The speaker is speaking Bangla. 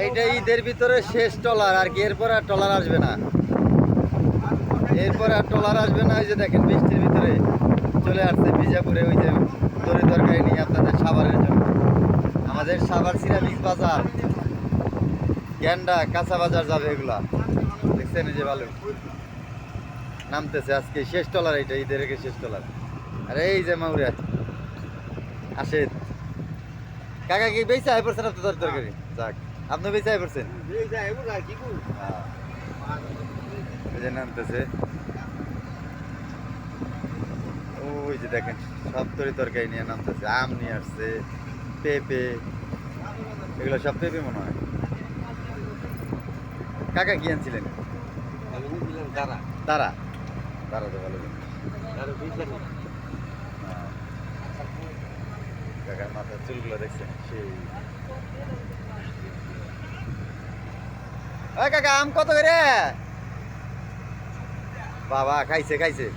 এইটা ঈদের ভিতরে শেষ ট্রলার আর কি, এরপর আর ট্রলার আসবে না, এরপর আর ট্রলার আসবে না। ওই যে দেখেন বৃষ্টির ভিতরে চলে আসছে বিজাপুরে ওই যে তরি তরকারি নিয়ে আপনাদের সাভারের জন্য। আমাদের সাভার সিরামিক বাজার, গ্যান্ডা কাঁচা বাজার যাবে এগুলা, দেখছেন এই যে ভালো নামতেছে আজকে শেষ ট্রলার, এইটা ঈদের আগে শেষ ট্রলার। আর এই যে মাউরা আসে কাকা কি বেঁচে আয় পড়ছেন আপনার তরকারি? যাক আপনি বেঁচে আয় পড়ছেন, এই যে নামতেছে। ওই যে দেখেন সব তরকারি নিয়ে নামতেছে, আম নিয়ে আসছে, পেঁপে, এগুলো সব পেঁপে মনে হয়। কাকা কি আনছিলেন? তারা তারা তো ভালো কাকার মাথার চুলগুলো দেখছেন সেই। কাকা আম কত করে? বাবা খাইছে খাইছে।